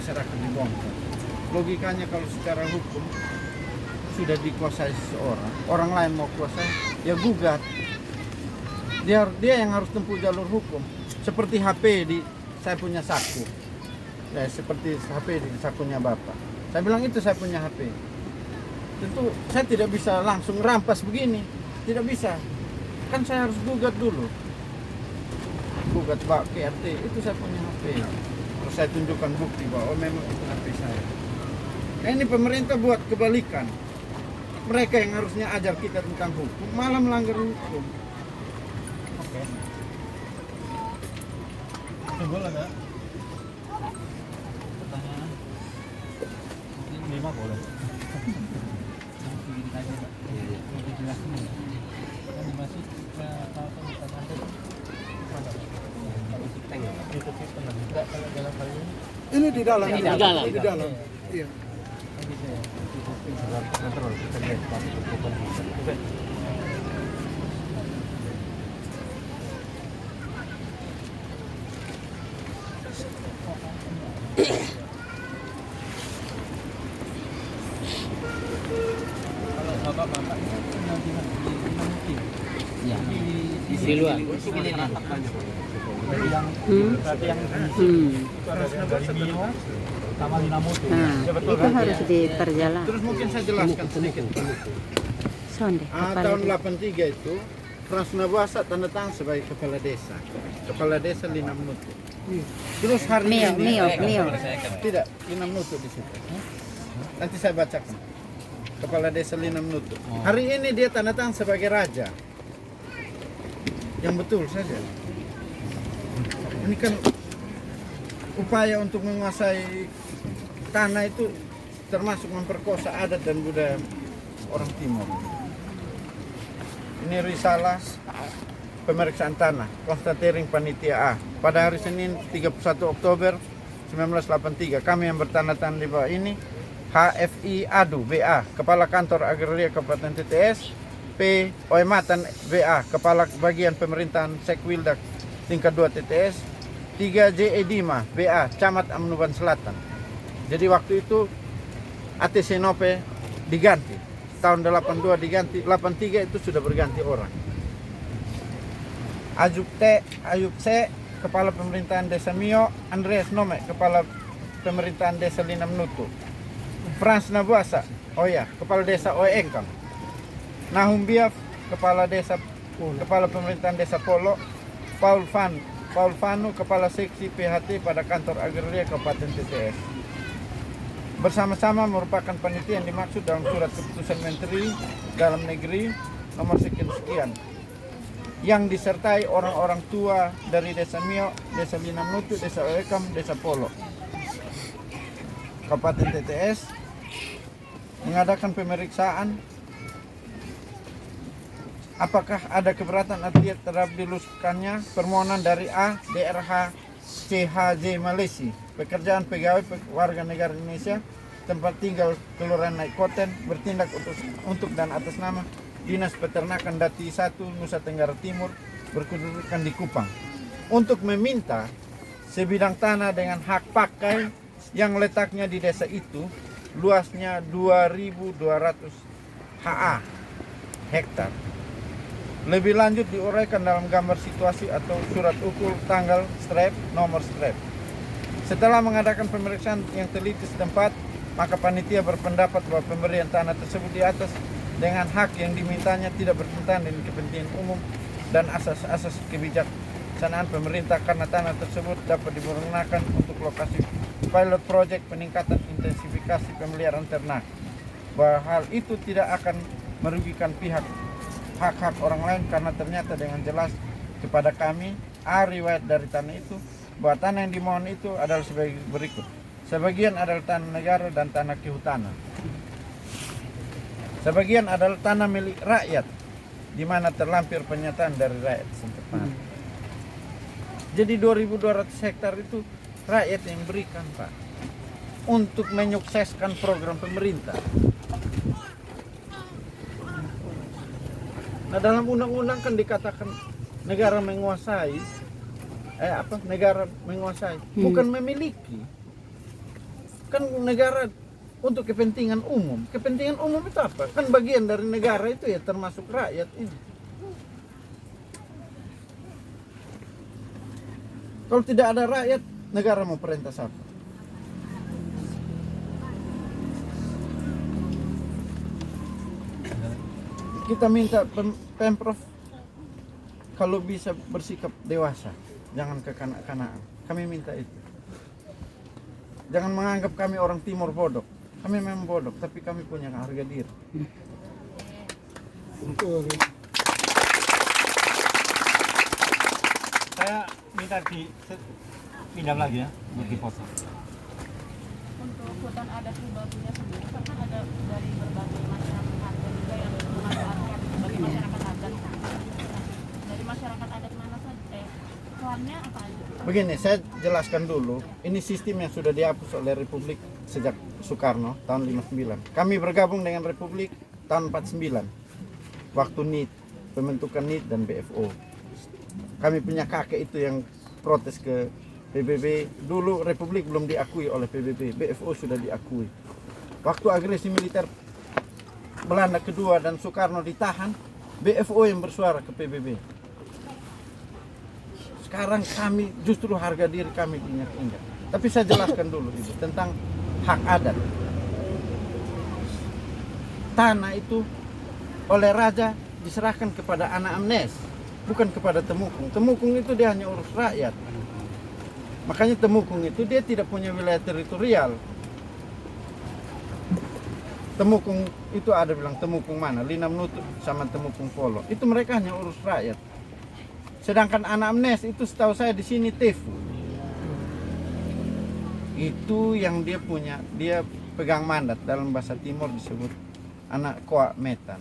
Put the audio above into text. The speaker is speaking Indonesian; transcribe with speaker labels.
Speaker 1: masyarakat dibongkar. Logikanya kalau secara hukum sudah dikuasai seseorang, orang lain mau kuasai, ya gugat. Dia yang harus tempuh jalur hukum. Seperti HP di saya punya saku. Ya, seperti HP di sakunya Bapak. Saya bilang itu saya punya HP. Tentu saya tidak bisa langsung rampas begini. Tidak bisa. Kan saya harus gugat dulu. Gugat Pak KRT, itu saya punya HP. Terus saya tunjukkan bukti bahwa memang itu HP saya. Nah, ini pemerintah buat kebalikan. Mereka yang harusnya ajar kita tentang hukum, malah melanggar hukum. Oke.
Speaker 2: Boleh ada pertanyaan? Ini 5 boleh. Lebih jelas nih. Kan masih tahu itu sistem enggak kalau dalam hal ini.
Speaker 1: Ini di dalam.
Speaker 3: Di dalam.
Speaker 1: Di dalam. Iya.
Speaker 2: Kontrol kita lihat tapi bukan. Kalau bapak-bapak nanti
Speaker 3: Ya. Di luar.
Speaker 2: yang dari Mio sama Linamoto.
Speaker 4: Nah, itu harus diperjalan.
Speaker 1: Terus mungkin saya jelaskan sedikit.
Speaker 4: Sonde,
Speaker 1: Tahun 83 itu Frans Nabasa tanda tangan sebagai kepala desa. Kepala desa Lina Menutu. Terus hari
Speaker 4: Mio.
Speaker 1: Tidak, Lina Menutu di situ. Nanti saya bacakan. Kepala desa Lina Menutu. Hari ini dia tanda tangan sebagai raja. Yang betul saja. Ini kan upaya untuk menguasai tanah itu termasuk memperkosa adat dan budaya orang Timur. Ini risalah pemeriksaan tanah, konstatering panitia A. Pada hari Senin 31 Oktober 1983, kami yang bertanda tangan di bawah ini, HFI Adu BA, Kepala Kantor Agraria Kabupaten TTS, P. Oematan BA, Kepala Bagian Pemerintahan Sekwildak tingkat 2 TTS, 3 J. Edima BA, Camat Amnuban Selatan. Jadi waktu itu ATC Nope diganti. Tahun 82 diganti, 83 itu sudah berganti orang. Ayub C, Kepala Pemerintahan Desa Mio, Andreas Nome, Kepala Pemerintahan Desa Lina Menutu, Frans Nabuasa, Kepala Desa Oengkang, Nahum Biaf, Kepala Pemerintahan Desa Polo, Paul Fanu, Kepala Seksi PHT pada Kantor Agraria Kabupaten TTS. Bersama-sama merupakan panitia yang dimaksud dalam surat keputusan Menteri Dalam Negeri nomor sekian yang disertai orang-orang tua dari Desa Mio, Desa Lina Menutu, Desa Oekam, Desa Polo, Kabupaten TTS, mengadakan pemeriksaan apakah ada keberatan atau tidak terhadap diluluskannya permohonan dari A. DRH CHJ Malaysia, pekerjaan pegawai warga negara Indonesia, tempat tinggal Kelurahan Naikoten, bertindak untuk dan atas nama Dinas Peternakan Dati 1 Nusa Tenggara Timur, berkedudukan di Kupang, untuk meminta sebidang tanah dengan hak pakai yang letaknya di desa itu, luasnya 2.200 HA hektar. Lebih lanjut diuraikan dalam gambar situasi atau surat ukul tanggal strep nomor strep. Setelah mengadakan pemeriksaan yang teliti setempat, maka panitia berpendapat bahwa pemberian tanah tersebut di atas dengan hak yang dimintanya tidak bertentangan dengan kepentingan umum dan asas-asas kebijaksanaan pemerintah, karena tanah tersebut dapat digunakan untuk lokasi pilot project peningkatan intensifikasi pemeliharaan ternak. Bahwa hal itu tidak akan merugikan pihak hak-hak orang lain, karena ternyata dengan jelas kepada kami riwayat dari tanah itu bahwa tanah yang dimohon itu adalah sebagai berikut. Sebagian adalah tanah negara dan tanah kehutanan. Sebagian adalah tanah milik rakyat, di mana terlampir pernyataan dari rakyat setempat. Jadi 2.200 hektar itu rakyat yang berikan, Pak, untuk menyukseskan program pemerintah. Nah, dalam undang-undang kan dikatakan negara menguasai, negara menguasai, bukan memiliki. Kan negara untuk kepentingan umum. Kepentingan umum itu apa? Kan bagian dari negara itu ya, termasuk rakyat ini. Kalau tidak ada rakyat, negara mau perintah siapa? Kita minta Pemprov kalau bisa bersikap dewasa, jangan kekanak-kanakan. Kami minta itu. Jangan menganggap kami orang timur bodoh. Kami memang bodoh, tapi kami punya harga diri.
Speaker 2: Saya minta pinjam lagi ya, untuk dipoto.
Speaker 5: Untuk hutan adat Ribatunya sendiri kan ada dari berbagai masyarakat dan juga yang memanfaatkan sebagai masyarakat adat. Dari masyarakat adat mana saja? Perannya apa aja?
Speaker 1: Begini, saya jelaskan dulu. Ini sistem yang sudah dihapus oleh Republik sejak Soekarno tahun 59. Kami bergabung dengan Republik tahun 49. Waktu NIT, pembentukan NIT dan BFO. Kami punya kakek itu yang protes ke PBB. Dulu Republik belum diakui oleh PBB, BFO sudah diakui. Waktu agresi militer Belanda kedua dan Soekarno ditahan, BFO yang bersuara ke PBB. Sekarang kami justru harga diri kami diinjak-injak. Tapi saya jelaskan dulu itu tentang hak adat. Tanah itu oleh raja diserahkan kepada anak Amnes, bukan kepada Temukung. Temukung itu dia hanya urus rakyat. Makanya Temukung itu dia tidak punya wilayah teritorial. Temukung itu ada bilang Temukung mana? Lina Menutup sama Temukung Polo. Itu mereka hanya urus rakyat. Sedangkan anak Amnes itu setahu saya di sini Tefu. Itu yang dia punya, dia pegang mandat dalam bahasa Timur disebut anak Koa Metan.